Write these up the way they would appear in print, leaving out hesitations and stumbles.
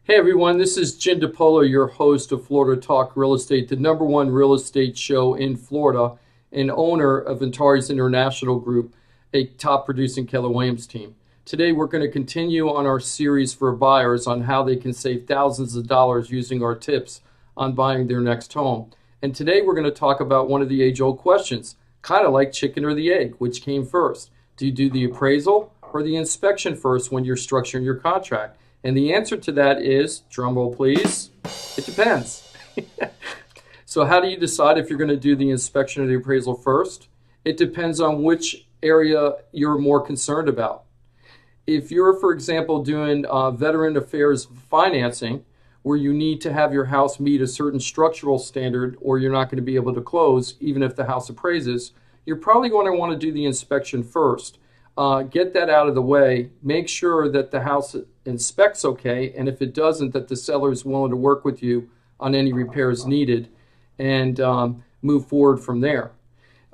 Hey everyone, this is Jim DePolo, your host of Florida Talk Real Estate, the #1 real estate show in Florida, and owner of Antares International Group, a top producing Keller Williams team. Today we're going to continue on our series for buyers on how they can save thousands of dollars using our tips on buying their next home. And today we're going to talk about one of the age-old questions, kind of like chicken or the egg, which came first? Do you do the appraisal or the inspection first when you're structuring your contract? And the answer to that is, drumroll please, it depends. So how do you decide if you're going to do the inspection or the appraisal first? It depends on which area you're more concerned about. If you're, for example, doing veteran affairs financing, where you need to have your house meet a certain structural standard or you're not going to be able to close even if the house appraises, you're probably going to want to do the inspection first. Get that out of the way. Make sure that the house inspects okay, and if it doesn't, that the seller is willing to work with you on any repairs needed and move forward from there.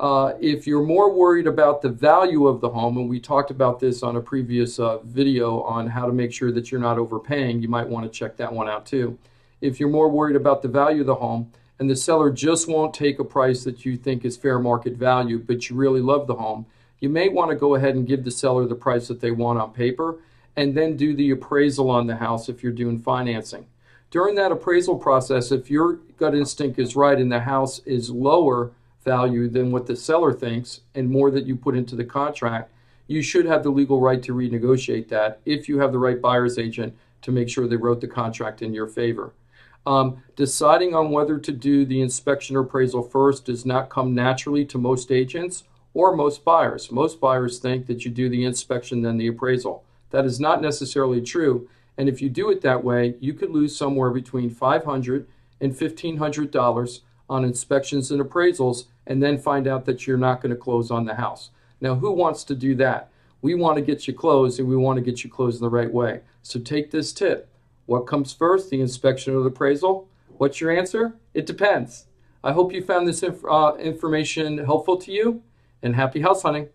If you're more worried about the value of the home, and we talked about this on a previous video on how to make sure that you're not overpaying, you might want to check that one out too. If you're more worried about the value of the home and the seller just won't take a price that you think is fair market value, but you really love the home, you may want to go ahead and give the seller the price that they want on paper and then do the appraisal on the house if you're doing financing. During that appraisal process, if your gut instinct is right and the house is lower value than what the seller thinks and more that you put into the contract, you should have the legal right to renegotiate that if you have the right buyer's agent to make sure they wrote the contract in your favor. Deciding on whether to do the inspection or appraisal first does not come naturally to most agents or most buyers. Most buyers think that you do the inspection then the appraisal. That is not necessarily true, and if you do it that way, you could lose somewhere between $500 and $1,500 on inspections and appraisals and then find out that you're not going to close on the house. Now, who wants to do that? We want to get you closed, and we want to get you closed in the right way. So take this tip. What comes first, the inspection or the appraisal? What's your answer? It depends. I hope you found this information helpful to you, and happy house hunting.